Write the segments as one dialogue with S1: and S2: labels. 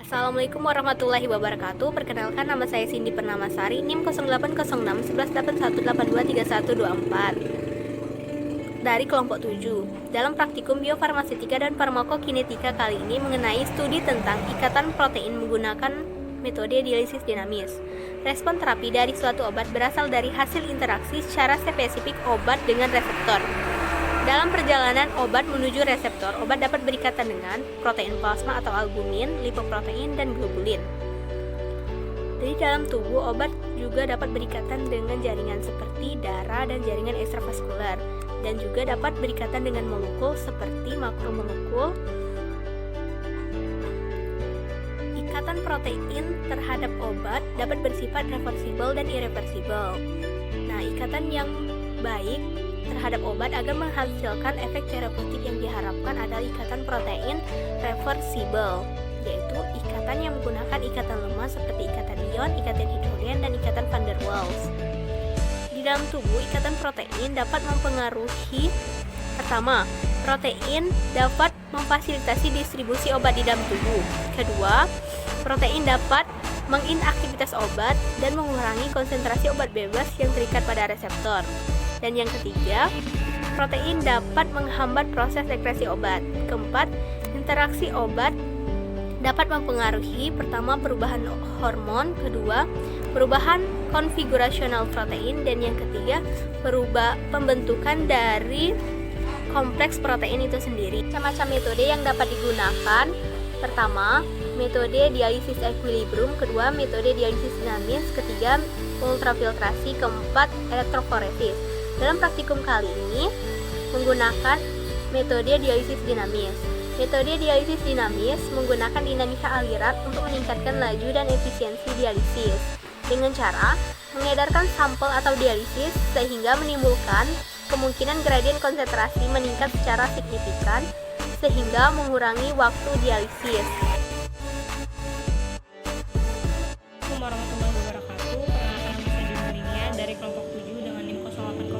S1: Assalamualaikum warahmatullahi wabarakatuh. Perkenalkan, nama saya Cindy Pernamasari, NIM 0806 1181823124 dari kelompok 7. Dalam praktikum biofarmasetika dan farmakokinetika kali ini mengenai studi tentang ikatan protein menggunakan metode dialisis dinamis. Respon terapi dari suatu obat berasal dari hasil interaksi secara spesifik obat dengan reseptor. Dalam perjalanan obat menuju reseptor, obat dapat berikatan dengan protein plasma atau albumin, lipoprotein, dan globulin. Di dalam tubuh, obat juga dapat berikatan dengan jaringan seperti darah dan jaringan ekstravaskular, dan juga dapat berikatan dengan molekul seperti makromolekul. Ikatan protein terhadap obat dapat bersifat reversibel dan irreversibel. Nah, ikatan yang baik terhadap obat agar menghasilkan efek terapeutik yang diharapkan adalah ikatan protein reversibel, yaitu ikatan yang menggunakan ikatan lemah seperti ikatan ion, ikatan hidrogen, dan ikatan van der Waals. Di dalam tubuh, ikatan protein dapat mempengaruhi: pertama, protein dapat memfasilitasi distribusi obat di dalam tubuh. Kedua, protein dapat menginaktivitas obat dan mengurangi konsentrasi obat bebas yang terikat pada reseptor. Dan yang ketiga, protein dapat menghambat proses sekresi obat. Keempat, interaksi obat dapat mempengaruhi: pertama, perubahan hormon, kedua, perubahan konfigurasional protein, dan yang ketiga, pembentukan dari kompleks protein itu sendiri. Macam-macam metode yang dapat digunakan: pertama, metode dialisis equilibrium, kedua, metode dialisis dinamis, ketiga, ultrafiltrasi, keempat, elektroforesis. Dalam praktikum kali ini menggunakan metode dialisis dinamis. Metode dialisis dinamis menggunakan dinamika aliran untuk meningkatkan laju dan efisiensi dialisis dengan cara mengedarkan sampel atau dialisis sehingga menimbulkan kemungkinan gradien konsentrasi meningkat secara signifikan sehingga mengurangi waktu dialisis.
S2: Assalamualaikum warahmatullahi wabarakatuh. Perkenalkan, nama saya Dunia dari kelompok 7 dengan NIM 0806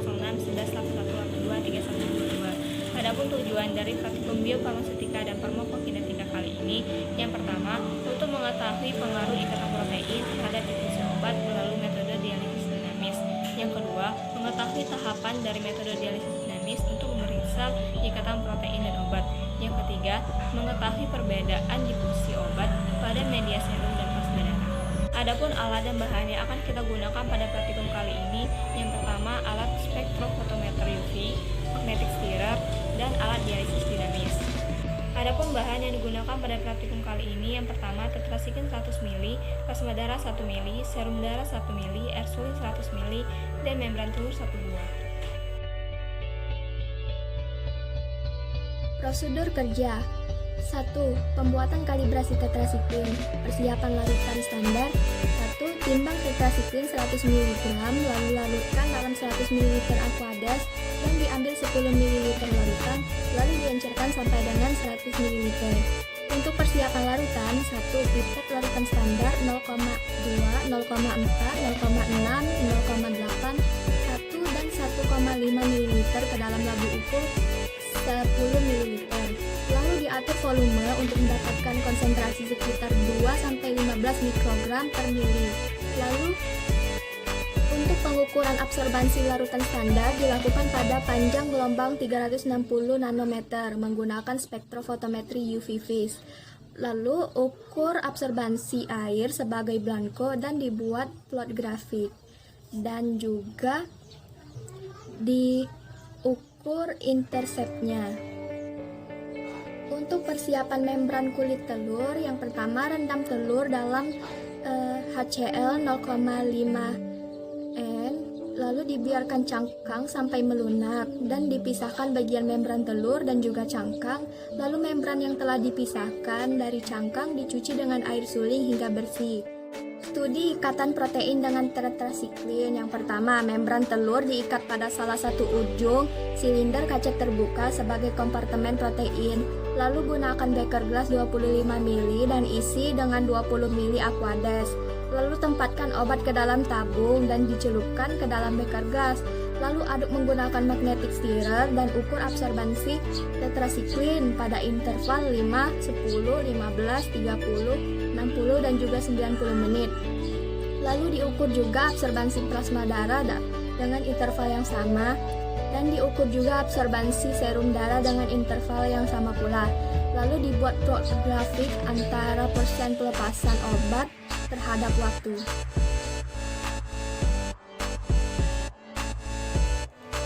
S2: 11812322. Adapun tujuan dari praktikum biofarmasetika dan farmakokinetika kali ini, yang pertama, untuk mengetahui pengaruh ikatan protein terhadap distribusi obat melalui metode dialisis dinamis. Yang kedua, mengetahui tahapan dari metode dialisis dinamis untuk memeriksa ikatan protein dan obat. Yang ketiga, mengetahui perbedaan distribusi obat pada media serum dan plasma darah. Adapun alat dan bahan yang akan kita gunakan pada praktikum kali ini, yang pertama, alat spektrofotometer UV, magnetic stirrer, dan alat dialisis dinamis. Adapun bahan yang digunakan pada praktikum kali ini, yang pertama, tetrasiklin 100 ml, plasma darah 1 ml, serum darah 1 ml, ersulin 100 ml, dan membran telur 1 buah.
S3: Prosedur kerja. 1. Pembuatan kalibrasi tetrasiklin. Persiapan larutan standar. 1. Timbang tetrasiklin 100 mg, lalu larutkan dalam 100 ml aqueous dan diambil 10 ml larutan, lalu diencerkan sampai dengan 100 ml. Untuk persiapan larutan, 1. Pipet larutan standar 0,2, 0,4, 0,6, 0,8, 1 dan 1,5 ml ke dalam labu ukur 10 ml. Lalu diatur volume untuk mendapatkan konsentrasi sekitar 2-15 mikrogram per mili. Lalu untuk pengukuran absorbansi larutan standar dilakukan pada panjang gelombang 360 nanometer menggunakan spektrofotometri UV phase. Lalu ukur absorbansi air sebagai blanko dan dibuat plot grafik. Dan juga diukur interceptnya. Untuk persiapan membran kulit telur, yang pertama, rendam telur dalam HCl 0,5N, lalu dibiarkan cangkang sampai melunak dan dipisahkan bagian membran telur dan juga cangkang. Lalu membran yang telah dipisahkan dari cangkang dicuci dengan air suling hingga bersih. Studi ikatan protein dengan tetrasiklin. Yang pertama, membran telur diikat pada salah satu ujung silinder kaca terbuka sebagai kompartemen protein. Lalu gunakan beker gelas 25 ml dan isi dengan 20 ml aqueous. Lalu tempatkan obat ke dalam tabung dan dicelupkan ke dalam beker gas. Lalu aduk menggunakan magnetic stirrer dan ukur absorbansi tetrasiklin pada interval 5, 10, 15, 30, 60, dan juga 90 menit. Lalu diukur juga absorbansi plasma darah dengan interval yang sama, dan diukur juga absorbansi serum darah dengan interval yang sama pula. Lalu dibuat plot grafik antara persen pelepasan obat terhadap waktu.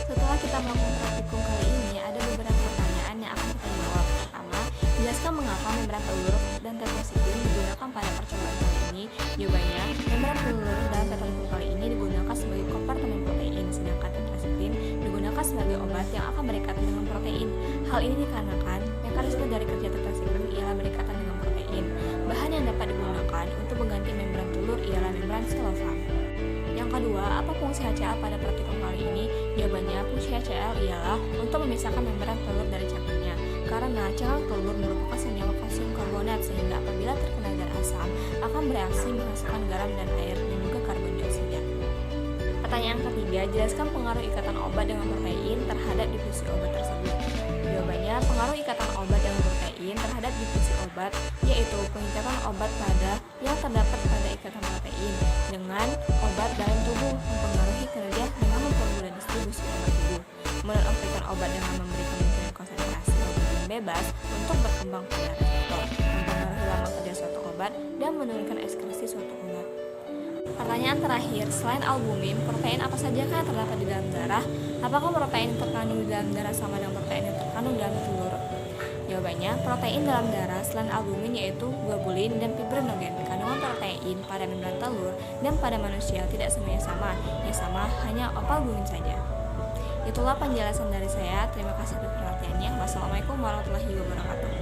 S2: Setelah kita melakukan praktikum kali ini, ada beberapa pertanyaan yang akan kita jawab. Pertama, jelaskan mengapa membran telur dan tetrasiklin digunakan pada percobaan kali ini. Jawabannya, membran telur dan tetrasiklin kali ini digunakan sebagai kompartemen protein, sedangkan tetrasiklin digunakan sebagai obat yang akan berikatan dengan protein. Hal ini dikarenakan mekanisme dari kerja tetrasiklin ialah berikatan dengan protein. Bahan yang dapat digunakan untuk mengganti membran telur ialah membran selofan. Yang kedua, apa fungsi HCl pada praktikum kali ini? Jawabannya, fungsi HCl ialah untuk memisahkan membran telur dari cangkangnya. Karena cangkang telur merupakan senyawa kalsium karbonat, sehingga apabila terkena zat asam akan bereaksi menghasilkan garam dan air dan juga karbon dioksida. Pertanyaan ketiga, jelaskan pengaruh ikatan obat dengan protein terhadap difusi obat tersebut. Jawabannya, pengaruh ikatan obat dengan protein terhadap difusi obat yaitu pengikatan obat pada yang terdapat pada ikatan protein dengan obat dalam tubuh, mempengaruhi kerja dengan mempermudah distribusi obat tubuh, menonaktifkan obat dengan memberi kemungkinan konsentrasi obat yang bebas untuk berkembang pada reseptor, mempengaruhi lama kerja suatu obat, dan menurunkan ekskresi suatu obat. Pertanyaan terakhir, selain albumin, protein apa saja yang terdapat di dalam darah? Apakah protein terkandung di dalam darah sama dengan protein yang terkandung dalam telur? Jawabannya, protein dalam darah selain albumin yaitu globulin dan fibrinogen. Kandungan protein pada membran telur dan pada manusia tidak semuanya sama, yang sama hanya opalbumin saja. Itulah penjelasan dari saya. Terima kasih atas perhatiannya. Wassalamualaikum warahmatullahi wabarakatuh.